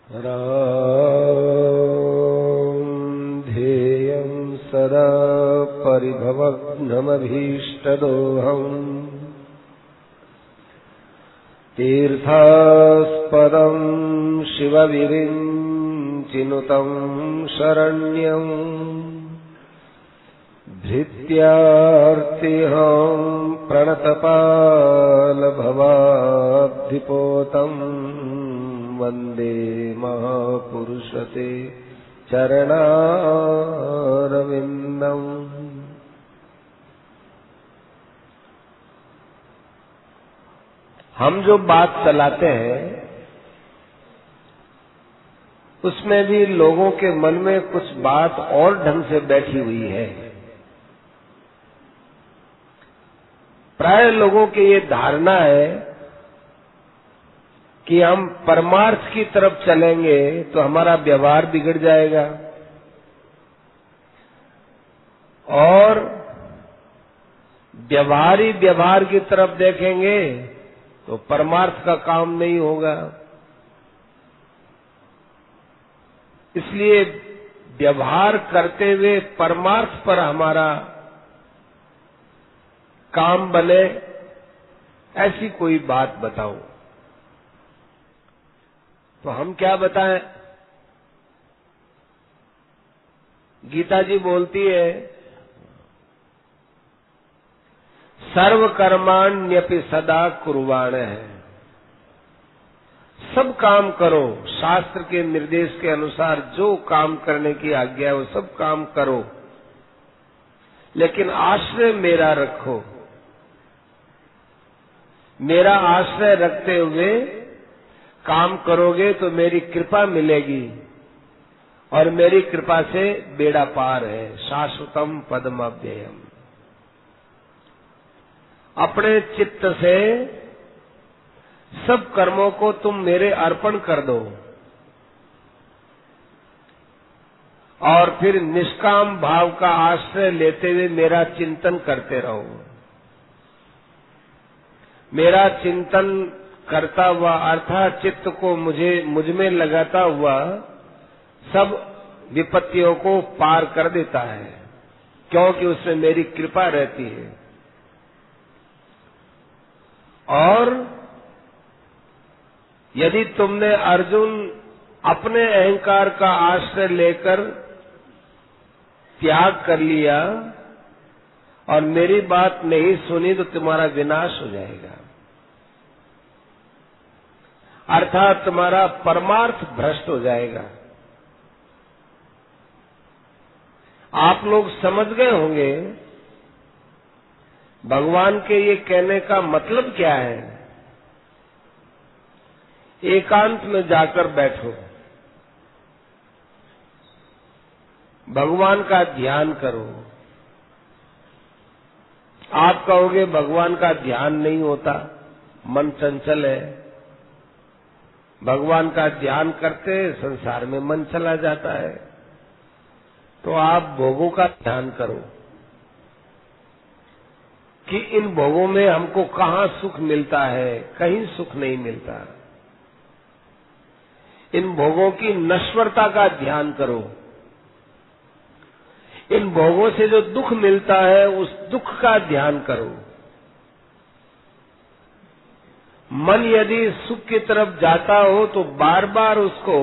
राम ध्येयं सदा परिभवग्नमभीष्टदोहम् तीर्थास्पदं शिवविरिञ्चिनुतं शरण्यं धृत्यार्तिहं प्रणतपालभवाब्धिपोतं वन्दे महापुरुषते चरणारविन्दम्। हम जो बात चलाते हैं उसमें भी लोगों के मन में कुछ बात और ढंग से बैठी हुई है। प्राय लोगों की ये धारणा है कि हम परमार्थ की तरफ चलेंगे तो हमारा व्यवहार बिगड़ जाएगा और व्यवहारी व्यवहार की तरफ देखेंगे तो परमार्थ का काम नहीं होगा। इसलिए व्यवहार करते हुए परमार्थ पर हमारा काम बने, ऐसी कोई बात बताओ। तो हम क्या बताएं? गीता जी बोलती है, सर्व कर्माण्यपि सदा कुर्वाण है। सब काम करो, शास्त्र के निर्देश के अनुसार जो काम करने की आज्ञा है वो सब काम करो, लेकिन आश्रय मेरा रखो। मेरा आश्रय रखते हुए काम करोगे तो मेरी कृपा मिलेगी और मेरी कृपा से बेड़ा पार है। शाश्वतम पदमव्ययम। अपने चित्त से सब कर्मों को तुम मेरे अर्पण कर दो और फिर निष्काम भाव का आश्रय लेते हुए मेरा चिंतन करते रहो। मेरा चिंतन करता हुआ अर्थात चित्त को मुझ में लगाता हुआ सब विपत्तियों को पार कर देता है, क्योंकि उसमें मेरी कृपा रहती है। और यदि तुमने अर्जुन अपने अहंकार का आश्रय लेकर त्याग कर लिया और मेरी बात नहीं सुनी तो तुम्हारा विनाश हो जाएगा, अर्थात तुम्हारा परमार्थ भ्रष्ट हो जाएगा। आप लोग समझ गए होंगे भगवान के ये कहने का मतलब क्या है। एकांत में जाकर बैठो, भगवान का ध्यान करो। आप कहोगे भगवान का ध्यान नहीं होता, मन चंचल है। भगवान का ध्यान करते संसार में मन चला जाता है, तो आप भोगों का ध्यान करो कि इन भोगों में हमको कहाँ सुख मिलता है। कहीं सुख नहीं मिलता। इन भोगों की नश्वरता का ध्यान करो। इन भोगों से जो दुख मिलता है उस दुख का ध्यान करो। मन यदि सुख की तरफ जाता हो तो बार बार उसको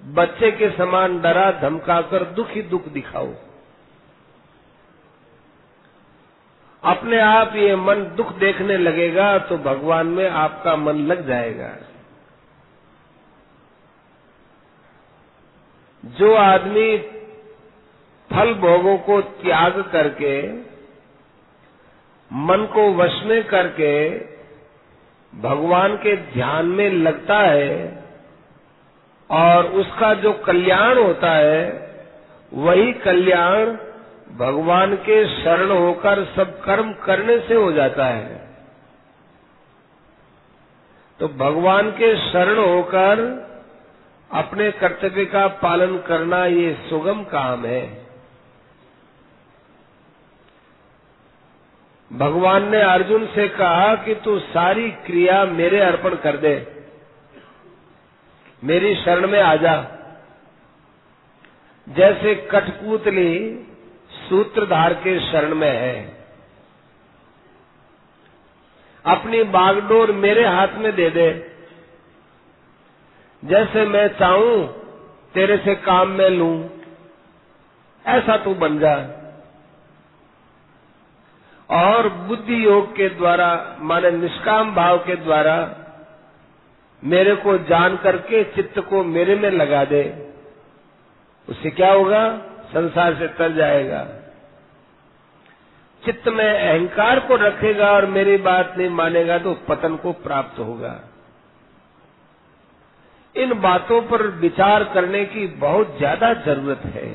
बच्चे के समान डरा धमकाकर दुख ही दुख दिखाओ। अपने आप ये मन दुख देखने लगेगा तो भगवान में आपका मन लग जाएगा। जो आदमी फल भोगों को त्याग करके मन को वश में करके भगवान के ध्यान में लगता है और उसका जो कल्याण होता है वही कल्याण भगवान के शरण होकर सब कर्म करने से हो जाता है। तो भगवान के शरण होकर अपने कर्तव्य का पालन करना ये सुगम काम है। भगवान ने अर्जुन से कहा कि तू सारी क्रिया मेरे अर्पण कर दे, मेरी शरण में आ जा। जैसे कठपुतली सूत्रधार के शरण में है, अपनी बागडोर मेरे हाथ में दे दे, जैसे मैं चाहूं तेरे से काम में लूं, ऐसा तू बन जा। और बुद्धि योग के द्वारा, माने निष्काम भाव के द्वारा मेरे को जान करके चित्त को मेरे में लगा दे। उससे क्या होगा? संसार से तर जाएगा। चित्त में अहंकार को रखेगा और मेरी बात नहीं मानेगा तो पतन को प्राप्त होगा। इन बातों पर विचार करने की बहुत ज्यादा जरूरत है।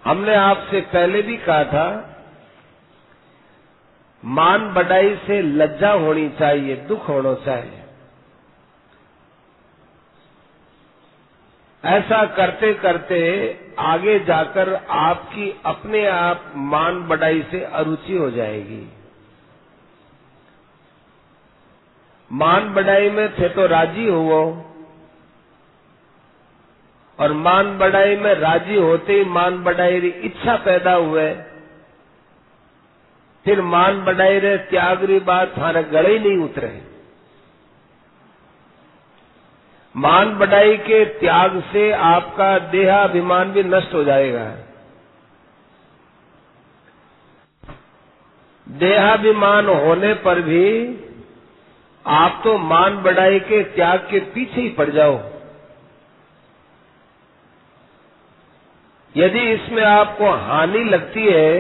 हमने आपसे पहले भी कहा था, मान बढ़ाई से लज्जा होनी चाहिए, दुख होना चाहिए। ऐसा करते करते आगे जाकर आपकी अपने आप मान बढ़ाई से अरुचि हो जाएगी। मान बढ़ाई में थे तो राजी हो, और मान बढ़ाई में राजी होते ही मान बढ़ाई री इच्छा पैदा हुए, फिर मान बढ़ाई रे त्याग री बात थाने गले ही नहीं उतरे। मान बढ़ाई के त्याग से आपका देहाभिमान भी नष्ट हो जाएगा। देहाभिमान होने पर भी आप तो मान बढ़ाई के त्याग के पीछे ही पड़ जाओ। यदि इसमें आपको हानि लगती है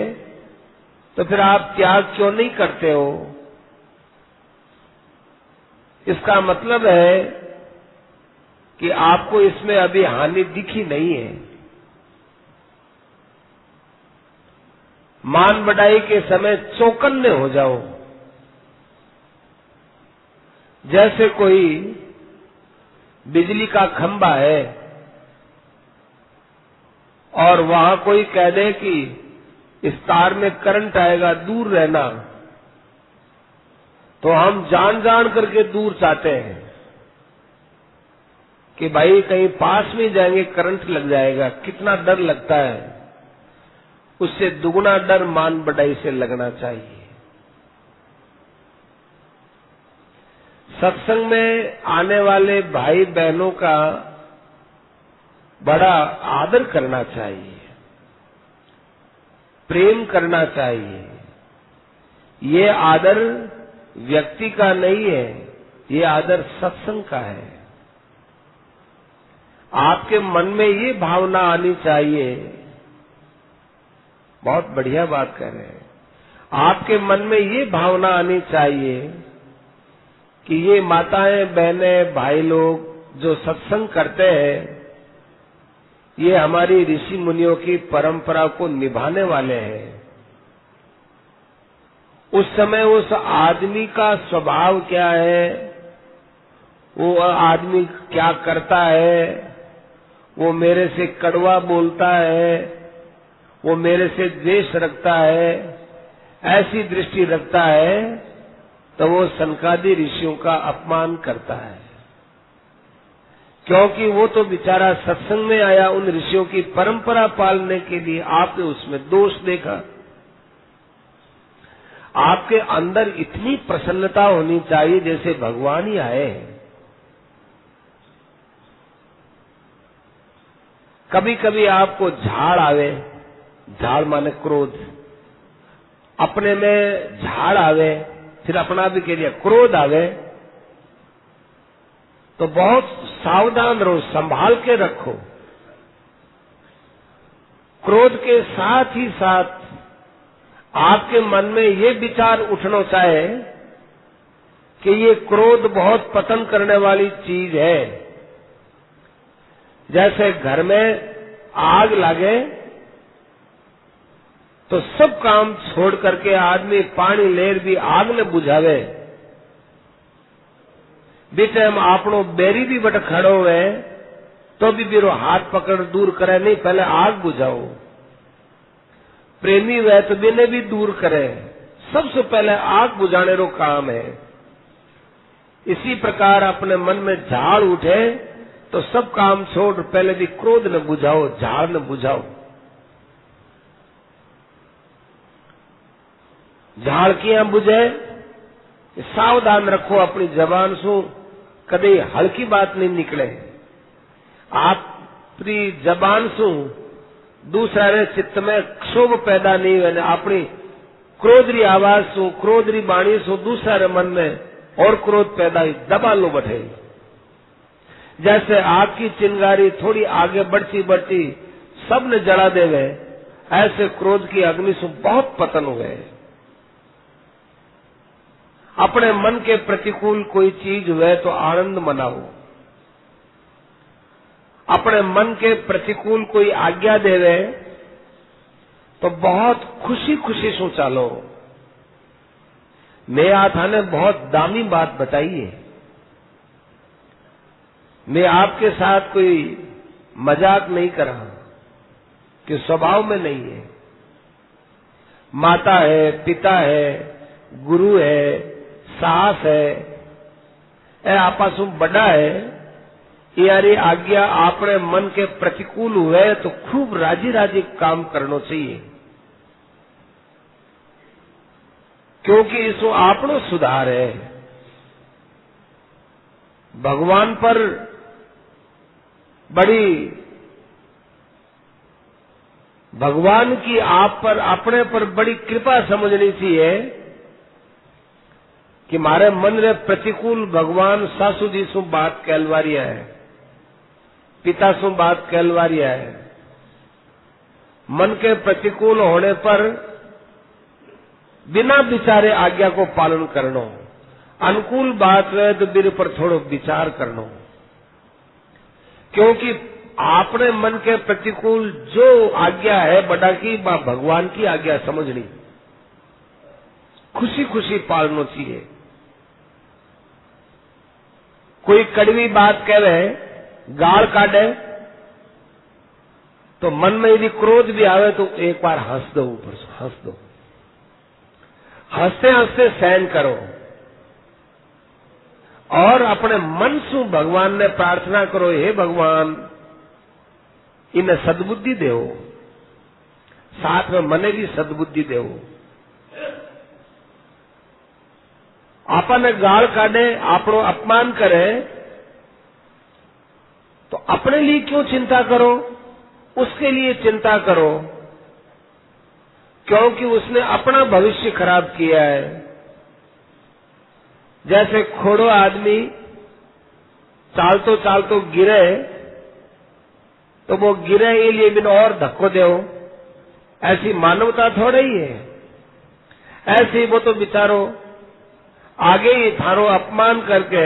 तो फिर आप त्याग क्यों नहीं करते हो? इसका मतलब है कि आपको इसमें अभी हानि दिखी नहीं है। मान बढ़ाई के समय चौकन्ने हो जाओ। जैसे कोई बिजली का खंभा है और वहां कोई कह दे कि इस तार में करंट आएगा, दूर रहना, तो हम जान जान करके दूर चाहते हैं कि भाई कहीं पास में जाएंगे करंट लग जाएगा। कितना डर लगता है, उससे दुगना डर मान बढ़ाई से लगना चाहिए। सत्संग में आने वाले भाई बहनों का बड़ा आदर करना चाहिए, प्रेम करना चाहिए। ये आदर व्यक्ति का नहीं है, ये आदर सत्संग का है। आपके मन में ये भावना आनी चाहिए, बहुत बढ़िया बात कर रहे हैं, आपके मन में ये भावना आनी चाहिए कि ये माताएं, बहनें, भाई लोग जो सत्संग करते हैं, ये हमारी ऋषि मुनियों की परंपरा को निभाने वाले हैं। उस समय उस आदमी का स्वभाव क्या है, वो आदमी क्या करता है, वो मेरे से कड़वा बोलता है, वो मेरे से द्वेष रखता है, ऐसी दृष्टि रखता है, तो वो सनकादि ऋषियों का अपमान करता है। क्योंकि वो तो बेचारा सत्संग में आया उन ऋषियों की परंपरा पालने के लिए। आपने उसमें दोष देखा। आपके अंदर इतनी प्रसन्नता होनी चाहिए जैसे भगवान ही आए। कभी कभी आपको झाड़ आवे, झाड़ माने क्रोध, अपने में झाड़ आवे, फिर अपना भी कह दिया क्रोध आवे, तो बहुत सावधान रहो, संभाल के रखो। क्रोध के साथ ही साथ आपके मन में ये विचार उठना चाहे कि ये क्रोध बहुत पतन करने वाली चीज है। जैसे घर में आग लगे तो सब काम छोड़ करके आदमी पानी लेर भी आग ने बुझावे। बीते हम आपनो बेरी भी बट खड़ो हुए तो भी बीरो हाथ पकड़ दूर करे नहीं, पहले आग बुझाओ। प्रेमी हुए तो बिने भी दूर करे, सबसे पहले आग बुझाने रो काम है। इसी प्रकार अपने मन में झाड़ उठे तो सब काम छोड़ पहले भी क्रोध न बुझाओ, झाड़ न बुझाओ। झाड़ किया बुझे, सावधान रखो अपनी जबान सु कदे हल्की बात नहीं निकले। आपकी जबान सु दूसरा रे चित्त में क्षोभ पैदा नहीं हुए, अपनी क्रोधरी आवाज सु क्रोधरी बाणी सु दूसरा रे मन में और क्रोध पैदा हुई, दबा लो बैठे। जैसे आग की चिंगारी थोड़ी आगे बढ़ती बढ़ती सबने जला देवे, ऐसे क्रोध की अग्नि से बहुत पतन हुए। अपने मन के प्रतिकूल कोई चीज हुए तो आनंद मनाओ। अपने मन के प्रतिकूल कोई आज्ञा देवे तो बहुत खुशी खुशी से चालो। मैं थाने बहुत दामी बात बताई है। मैं आपके साथ कोई मजाक नहीं कर रहा, कि स्वभाव में नहीं है। माता है, पिता है, गुरु है, सास है, ए आपसु बड़ा है, यारी आज्ञा आपने मन के प्रतिकूल हुए तो खूब राजी राजी काम करना चाहिए, क्योंकि इसो आपनो सुधार है। भगवान पर भगवान की आप पर अपने पर बड़ी कृपा समझनी चाहिए कि मारे मन रे प्रतिकूल भगवान सासू जी सु बात कहलवारिया है, पिता सु बात कहलवारिया है। मन के प्रतिकूल होने पर बिना विचारे आज्ञा को पालन करनो, अनुकूल बात रहे तो मेरे पर थोड़ो विचार करनो, क्योंकि आपने मन के प्रतिकूल जो आज्ञा है बड़ा की भगवान की आज्ञा समझनी, खुशी खुशी पालनो चाहिए। कोई कड़वी बात कहे, गाल काटे, तो मन में यदि क्रोध भी आवे तो एक बार हंस दो, ऊपर से हंस दो, हंसते हंसते सहन करो और अपने मन से भगवान ने प्रार्थना करो, हे भगवान इन्हें सद्बुद्धि देओ, साथ में मने भी सद्बुद्धि देओ। आपने गाल काटे, आपनो अपमान करे तो अपने लिए क्यों चिंता करो, उसके लिए चिंता करो, क्योंकि उसने अपना भविष्य खराब किया है। जैसे खोड़ो आदमी चालतो चालतो गिरे तो वो गिरे ये लिए बिन और धक्को दो, ऐसी मानवता थोड़ा ही है। ऐसे ही वो तो बेचारो आगे ही थारो अपमान करके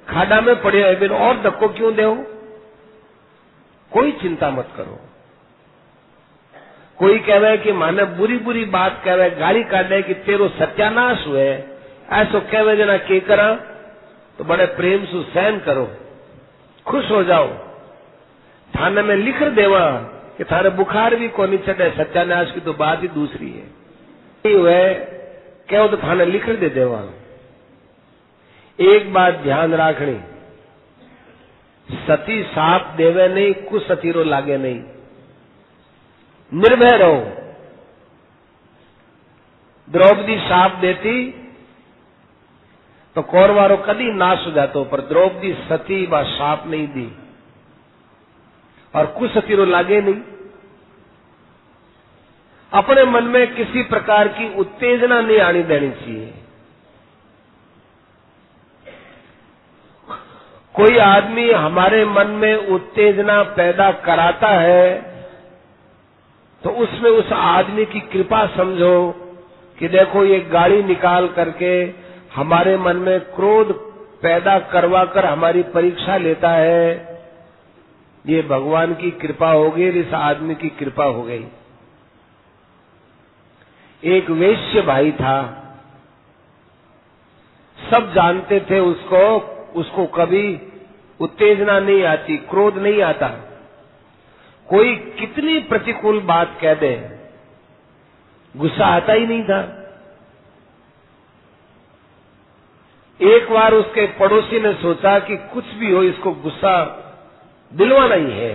खाड़ा में पड़े है, बिन और धक्को क्यों दो। कोई चिंता मत करो। कोई कहवे कि माने बुरी बुरी बात कहवे, गाली काटे कि तेरो सत्यानाश हुए, ऐसो कहवे जना के करा, तो बड़े प्रेम से सहन करो, खुश हो जाओ। थाने में लिख देवा कि थारे बुखार भी कोनी चढ़े, सत्यानाश की तो बात ही दूसरी है। हुए कहो तो थाने लिख दे देवा। एक बात ध्यान राखनी, सती साप देवे नहीं, कुछ सतीरो लागे नहीं। निर्भय रहो। द्रौपदी साप देती तो कौरवारो कदी नाश हो जातो, पर द्रौपदी सती व साप नहीं दी और कुछ सतीरो लागे नहीं। अपने मन में किसी प्रकार की उत्तेजना नहीं आनी देनी चाहिए। कोई आदमी हमारे मन में उत्तेजना पैदा कराता है तो उसमें उस आदमी की कृपा समझो कि देखो ये गाड़ी निकाल करके हमारे मन में क्रोध पैदा करवा कर हमारी परीक्षा लेता है, ये भगवान की कृपा हो गई, इस आदमी की कृपा हो गई। एक वैश्य भाई था, सब जानते थे उसको कभी उत्तेजना नहीं आती, क्रोध नहीं आता। कोई कितनी प्रतिकूल बात कह दे, गुस्सा आता ही नहीं था। एक बार उसके पड़ोसी ने सोचा कि कुछ भी हो, इसको गुस्सा दिलवाना ही है,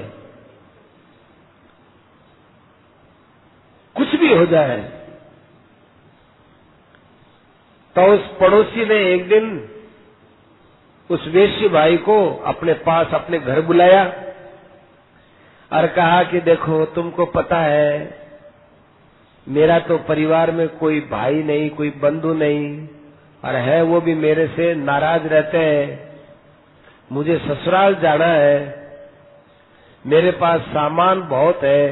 कुछ भी हो जाए। तो उस पड़ोसी ने एक दिन उस वेश्य भाई को अपने पास अपने घर बुलाया और कहा कि देखो, तुमको पता है मेरा तो परिवार में कोई भाई नहीं, कोई बंधु नहीं, और है वो भी मेरे से नाराज रहते हैं। मुझे ससुराल जाना है, मेरे पास सामान बहुत है,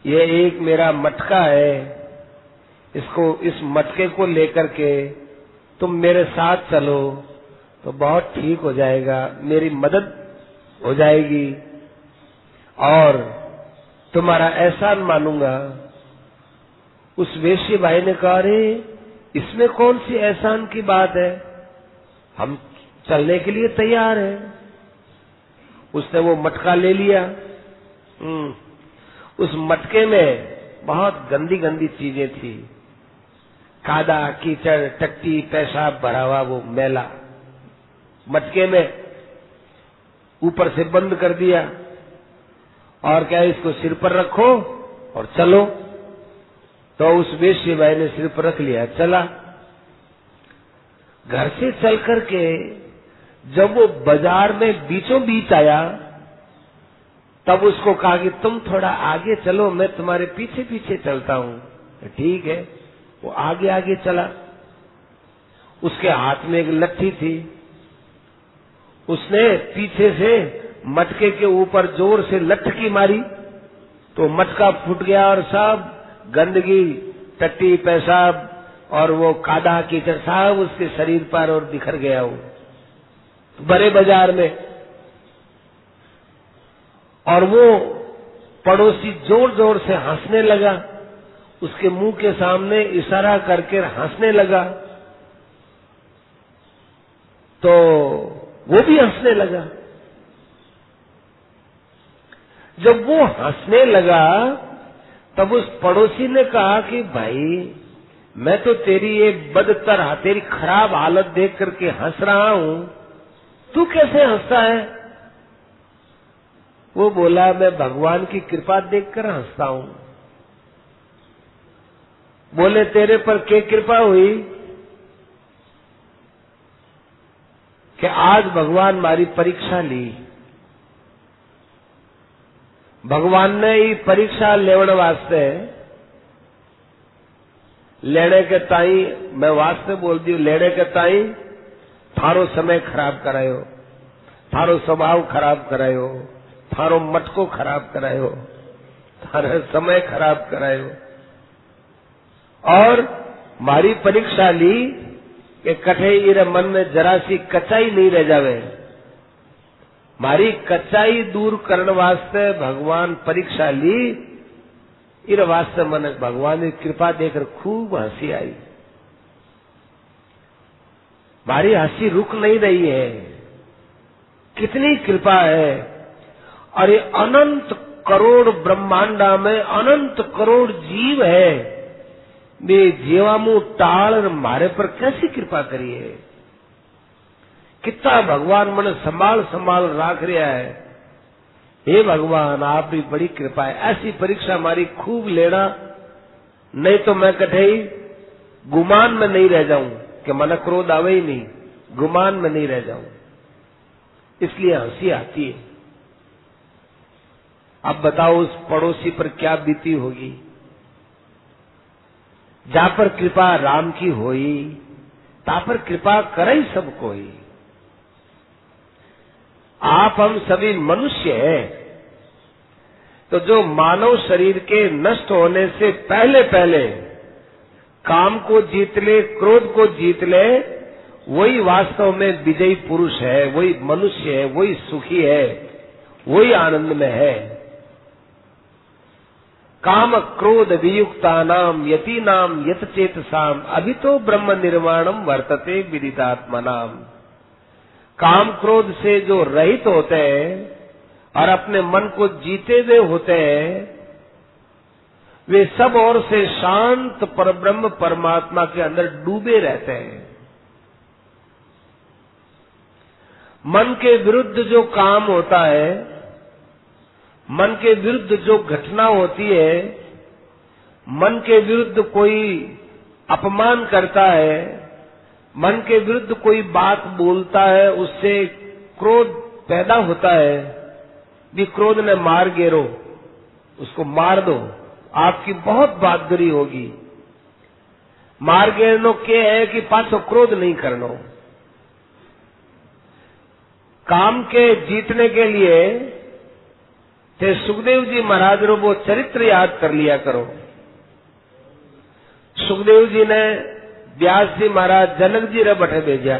ये एक मेरा मटका है, इस मटके को लेकर के तुम मेरे साथ चलो तो बहुत ठीक हो जाएगा, मेरी मदद हो जाएगी और तुम्हारा एहसान मानूंगा। उस वेश्य भाई ने कहा, अरे इसमें कौन सी एहसान की बात है, हम चलने के लिए तैयार हैं। उसने वो मटका ले लिया। उस मटके में बहुत गंदी गंदी चीजें थी, कादा कीचड़ टट्टी पेशाब भरा हुआ वो मैला मटके में ऊपर से बंद कर दिया और क्या, इसको सिर पर रखो और चलो। तो उस वेश्य भाई ने सिर पर रख लिया, चला। घर से चल करके जब वो बाजार में बीचों बीच आया, तब उसको कहा कि तुम थोड़ा आगे चलो, मैं तुम्हारे पीछे पीछे चलता हूं। ठीक है, वो आगे आगे चला। उसके हाथ में एक लट्ठी थी, उसने पीछे से मटके के ऊपर जोर से लटकी मारी तो मटका फूट गया और सब गंदगी टट्टी पेशाब और वो कादा कीचड़ सब उसके शरीर पर और बिखर गया वो बड़े बाजार में। और वो पड़ोसी जोर जोर से हंसने लगा, उसके मुंह के सामने इशारा करके हंसने लगा, तो वो भी हंसने लगा। जब वो हंसने लगा तब उस पड़ोसी ने कहा कि भाई, मैं तो तेरी ये बदतर तेरी खराब हालत देख करके हंस रहा हूं, तू कैसे हंसता है? वो बोला, मैं भगवान की कृपा देखकर हंसता हूं। बोले, तेरे पर क्या कृपा हुई कि आज भगवान हमारी परीक्षा ली? भगवान ने ये परीक्षा लेने वास्ते लेने के ताई, मैं वास्ते बोल दी, लेने के ताई थारो समय खराब करायो, थारो स्वभाव खराब करायो, थारो मटको खराब करायो, थारो समय खराब करायो और मारी परीक्षा ली कि कठे इरे मन में जरा सी कच्चाई नहीं रह जावे। मारी कच्चाई दूर करने वास्ते भगवान परीक्षा ली, इस वास्ते मन भगवान की कृपा देखकर खूब हंसी आई। मारी हंसी रुक नहीं रही है, कितनी कृपा है। और ये अनंत करोड़ ब्रह्मांडा में अनंत करोड़ जीव है, वे जीवामू टाल मारे पर कैसी कृपा करी है। कितना भगवान मन संभाल संभाल राख रहा है। हे भगवान, आप भी बड़ी कृपा है, ऐसी परीक्षा हमारी खूब लेना, नहीं तो मैं कठे गुमान में नहीं रह जाऊं कि मन क्रोध आवे ही नहीं, गुमान में नहीं रह जाऊं, इसलिए हंसी आती है। अब बताओ उस पड़ोसी पर क्या बीती होगी, जा पर कृपा राम की होई, ता पर कृपा करई सब कोई। आप हम सभी मनुष्य हैं, तो जो मानव शरीर के नष्ट होने से पहले पहले काम को जीत ले, क्रोध को जीत ले, वही वास्तव में विजयी पुरुष है, वही मनुष्य है, वही सुखी है, वही आनंद में है। काम क्रोध वियुक्ता नाम यति नाम यत चेतसाम अभितो ब्रह्म निर्वाणम वर्तते विदितात्मनाम। काम क्रोध से जो रहित होते हैं और अपने मन को जीते हुए होते हैं, वे सब ओर से शांत परब्रह्म परमात्मा के अंदर डूबे रहते हैं। मन के विरुद्ध जो काम होता है, मन के विरुद्ध जो घटना होती है, मन के विरुद्ध कोई अपमान करता है, मन के विरुद्ध कोई बात बोलता है, उससे क्रोध पैदा होता है। भी क्रोध ने मार गिरो, उसको मार दो, आपकी बहुत बहादुरी होगी। मार गिरनो के है कि पाछो क्रोध नहीं करनो। काम के जीतने के लिए थे सुखदेव जी महाराज रो वो चरित्र याद कर लिया करो। सुखदेव जी ने व्यास जी महाराज जनक जी रे बठे भेजा।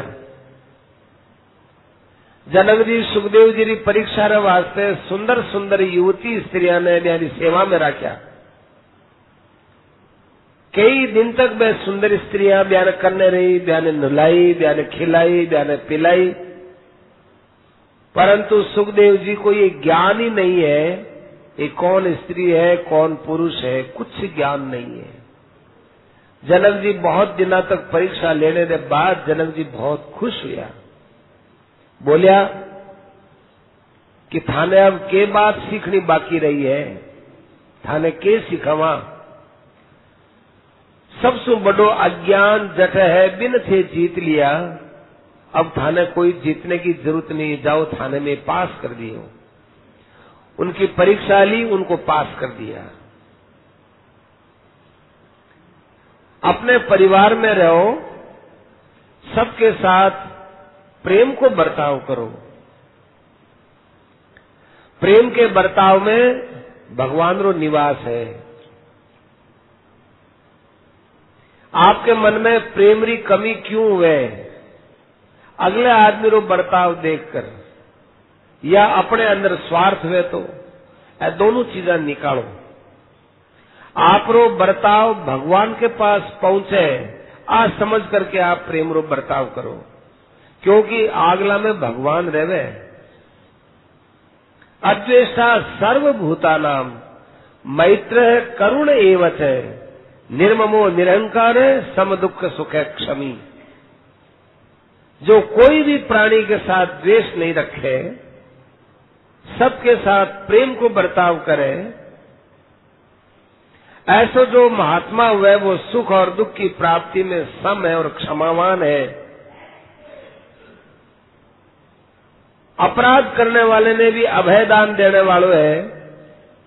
जनक जी सुखदेव जी री परीक्षा रे वास्ते सुंदर सुंदर युवती स्त्रियां ने ब्यानी सेवा में रखा। कई दिन तक वे सुंदर स्त्रियां ब्यान करने रही, ब्याने नुलाई, ब्याने खिलाई, ब्याने पिलाई, परंतु सुखदेव जी को ये ज्ञान ही नहीं है ये कौन स्त्री है कौन पुरुष है, कुछ ज्ञान नहीं है। जनक जी बहुत दिनों तक परीक्षा लेने के बाद जनक जी बहुत खुश हुआ। बोलिया कि थाने अब के बात सीखनी बाकी रही है, थाने के सिखावा। सबसे बड़ो अज्ञान जट है, बिन थे जीत लिया। अब थाने कोई जीतने की जरूरत नहीं, जाओ थाने में पास कर दियो। उनकी परीक्षा ली, उनको पास कर दिया। अपने परिवार में रहो, सबके साथ प्रेम को बर्ताव करो। प्रेम के बर्ताव में भगवान रो निवास है। आपके मन में प्रेम री कमी क्यों हुए? अगले आदमी रो बर्ताव देखकर या अपने अंदर स्वार्थ हुए तो दोनों चीजें निकालो। आप रो बर्ताव भगवान के पास पहुंचे, आज समझ करके आप प्रेम रो बर्ताव करो, क्योंकि आगला में भगवान रहवे। अद्वेष्टा सर्वभूतानाम मैत्र करुण एवच है, निर्ममो निरंकार सम दुख सुख क्षमी। जो कोई भी प्राणी के साथ द्वेष नहीं रखे, सबके साथ प्रेम को बर्ताव करे, ऐसा जो महात्मा हुए वो सुख और दुख की प्राप्ति में सम है और क्षमावान है। अपराध करने वाले ने भी अभय दान देने वालों है,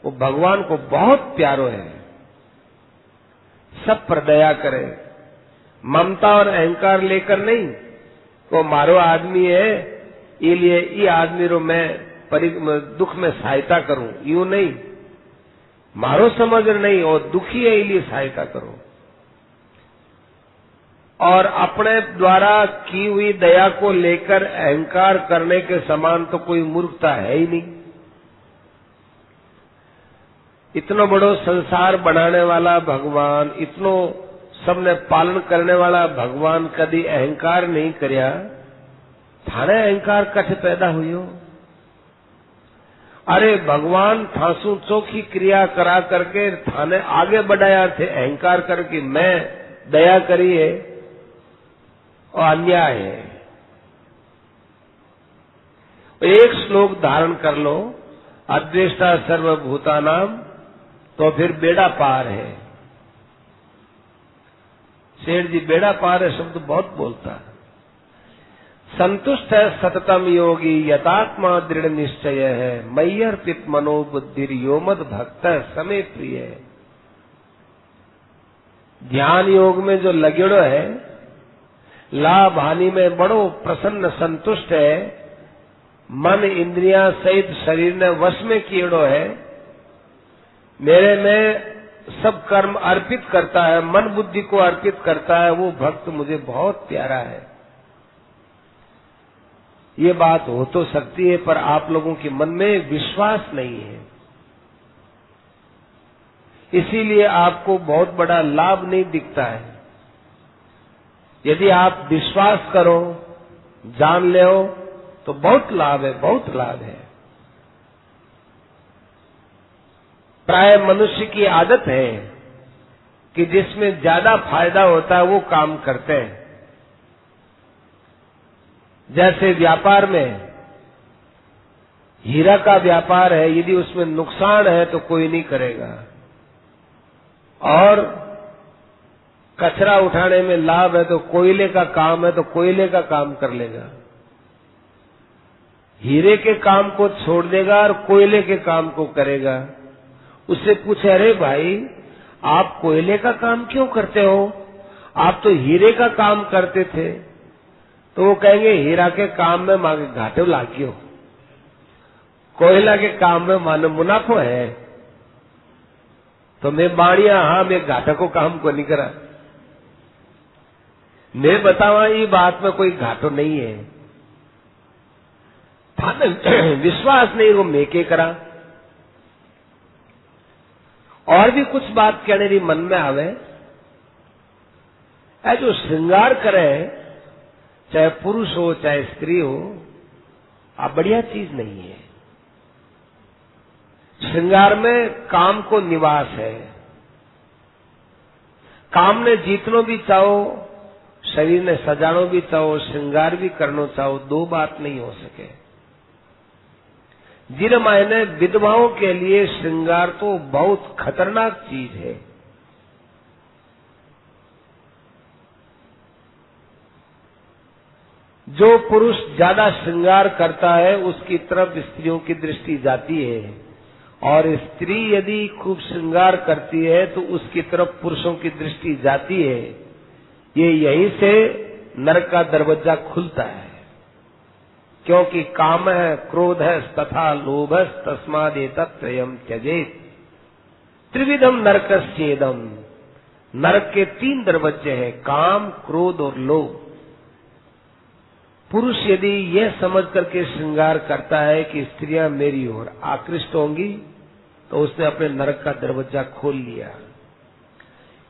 वो भगवान को बहुत प्यारो है। सब पर दया करे, ममता और अहंकार लेकर नहीं। तो मारो आदमी है इसलिए ये आदमी रो मैं दुख में सहायता करूं, यूं नहीं। मारो समझ नहीं और दुखी है इसलिए सहायता करो। और अपने द्वारा की हुई दया को लेकर अहंकार करने के समान तो कोई मूर्खता है ही नहीं। इतना बड़ो संसार बनाने वाला भगवान, इतनो सबने पालन करने वाला भगवान कभी अहंकार नहीं करया। थाने अहंकार कठ पैदा हुई। अरे भगवान थासु चौखी क्रिया करा करके थाने आगे बढ़ाया थे, अहंकार करके मैं दया करी है और अन्याय है। एक श्लोक धारण कर लो, अद्वेष्टा सर्वभूतानाम, तो फिर बेड़ा पार है। शेर जी बेड़ा पार है शब्द बहुत बोलता है। संतुष्ट है सततम योगी यतात्मा दृढ़ निश्चय है, मय्यर्पित मनोबुद्धि योमद भक्त समय प्रिय है। ध्यान योग में जो लगेड़ो है, लाभ हानि में बड़ो प्रसन्न संतुष्ट है, मन इंद्रियां सहित शरीर ने वश में किएड़ो है, मेरे में सब कर्म अर्पित करता है, मन बुद्धि को अर्पित करता है, वो भक्त मुझे बहुत प्यारा है। ये बात हो तो सकती है, पर आप लोगों के मन में विश्वास नहीं है, इसीलिए आपको बहुत बड़ा लाभ नहीं दिखता है। यदि आप विश्वास करो, जान ले तो बहुत लाभ है, बहुत लाभ है। प्राय मनुष्य की आदत है कि जिसमें ज्यादा फायदा होता है वो काम करते हैं। जैसे व्यापार में हीरा का व्यापार है, यदि उसमें नुकसान है तो कोई नहीं करेगा, और कचरा उठाने में लाभ है तो कोयले का काम है तो कोयले का काम कर लेगा। हीरे के काम को छोड़ देगा और कोयले के काम को करेगा। उससे पूछे, अरे भाई आप कोयले का काम क्यों करते हो, आप तो हीरे का काम करते थे। तो वो कहेंगे हीरा के काम में मांगे घाटे लागियो, कोयला के काम में मानो मुनाफो है। तो मैं बाणिया, हाँ मैं घाटा को काम को नहीं करा, मैं बतावा ये बात में कोई घाटो नहीं है। विश्वास नहीं वो मैं के करा। और भी कुछ बात कहने री मन में आवे, ऐ जो श्रृंगार करे, चाहे पुरुष हो चाहे स्त्री हो, आप बढ़िया चीज नहीं है। श्रृंगार में काम को निवास है। काम ने जीतनो भी चाहो, शरीर ने सजानो भी चाहो, श्रृंगार भी करनो चाहो, दो बात नहीं हो सके। जिन मायने विधवाओं के लिए श्रृंगार तो बहुत खतरनाक चीज है। जो पुरुष ज्यादा श्रृंगार करता है उसकी तरफ स्त्रियों की दृष्टि जाती है, और स्त्री यदि खूब श्रृंगार करती है तो उसकी तरफ पुरुषों की दृष्टि जाती है। ये यहीं से नरक का दरवाजा खुलता है, क्योंकि काम है, क्रोध है तथा लोभ है, तस्माद एतत्त्रयम् त्यजेत। त्रिविधम नरकस्येदम। नरक के 3 दरवाजे हैं, काम, क्रोध और लोभ। पुरुष यदि यह समझ करके श्रृंगार करता है कि स्त्रियां मेरी ओर आकृष्ट होंगी, तो उसने अपने नरक का दरवाजा खोल लिया।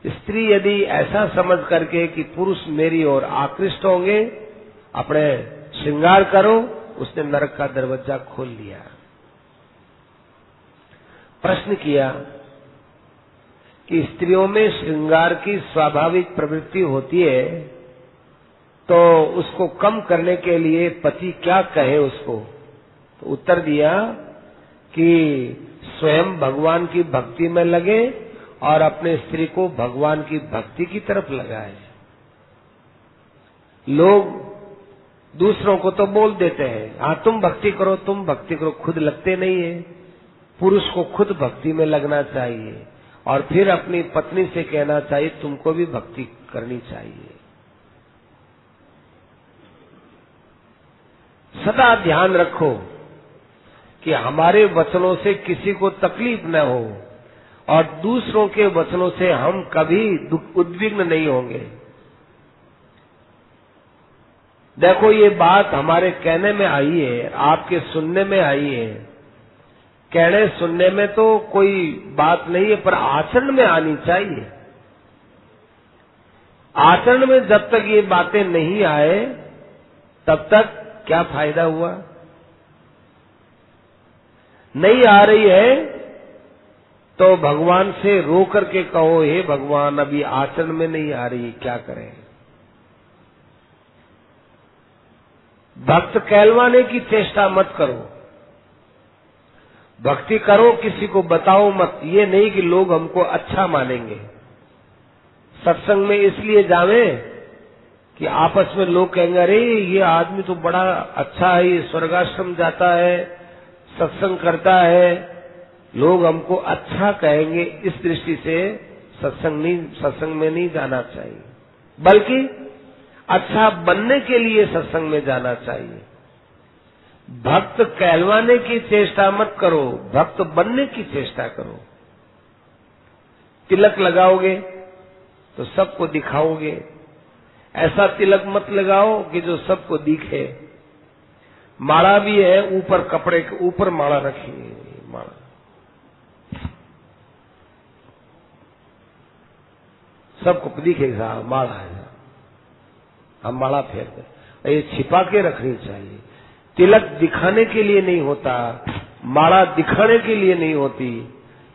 स्त्री यदि ऐसा समझ करके कि पुरुष मेरी ओर आकृष्ट होंगे, अपने श्रृंगार करो, उसने नरक का दरवाजा खोल लिया। प्रश्न किया कि स्त्रियों में श्रृंगार की स्वाभाविक प्रवृत्ति होती है, तो उसको कम करने के लिए पति क्या कहे उसको। तो उत्तर दिया कि स्वयं भगवान की भक्ति में लगे और अपने स्त्री को भगवान की भक्ति की तरफ लगाए। लोग दूसरों को तो बोल देते हैं, हाँ तुम भक्ति करो, तुम भक्ति करो, खुद लगते नहीं है। पुरुष को खुद भक्ति में लगना चाहिए और फिर अपनी पत्नी से कहना चाहिए तुमको भी भक्ति करनी चाहिए। सदा ध्यान रखो कि हमारे वचनों से किसी को तकलीफ न हो और दूसरों के वचनों से हम कभी उद्विग्न नहीं होंगे। देखो ये बात हमारे कहने में आई है, आपके सुनने में आई है। कहने सुनने में तो कोई बात नहीं है, पर आचरण में आनी चाहिए। आचरण में जब तक ये बातें नहीं आए तब तक क्या फायदा हुआ। नहीं आ रही है तो भगवान से रो करके कहो, हे भगवान अभी आचरण में नहीं आ रही, क्या करें। भक्त कहलवाने की चेष्टा मत करो, भक्ति करो, किसी को बताओ मत। ये नहीं कि लोग हमको अच्छा मानेंगे। सत्संग में इसलिए जावे कि आपस में लोग कहेंगे अरे ये आदमी तो बड़ा अच्छा है, ये स्वर्गाश्रम जाता है, सत्संग करता है, लोग हमको अच्छा कहेंगे। इस दृष्टि से सत्संग में नहीं जाना चाहिए, बल्कि अच्छा बनने के लिए सत्संग में जाना चाहिए। भक्त कहलवाने की चेष्टा मत करो, भक्त बनने की चेष्टा करो। तिलक लगाओगे तो सबको दिखाओगे, ऐसा तिलक मत लगाओ कि जो सबको दिखे। माला भी है, ऊपर कपड़े के ऊपर माला रखी है, माला सबको दिखेगा माला है, हम माला फेरते। ये छिपा के रखनी चाहिए। तिलक दिखाने के लिए नहीं होता, माला दिखाने के लिए नहीं होती।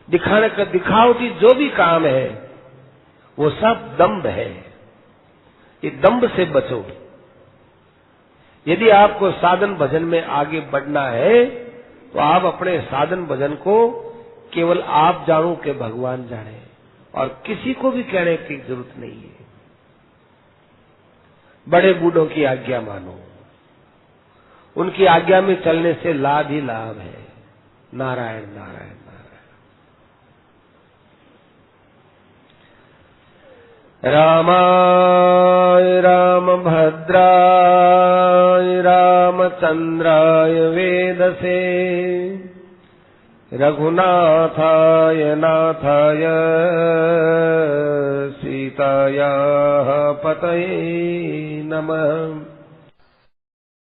दिखाने का दिखावटी जो भी काम है वो सब दंभ है। ये दंभ से बचो। यदि आपको साधन भजन में आगे बढ़ना है तो आप अपने साधन भजन को केवल आप जानो के भगवान जाने, और किसी को भी कहने की जरूरत नहीं है। बड़े बूढ़ों की आज्ञा मानो, उनकी आज्ञा में चलने से लाभ ही लाभ है। नारायण नारायण नारायण। रामाय रामभद्राय रामचंद्राय वेदसे, रघुनाथाय नाथाय सीतायाः पतये नमः।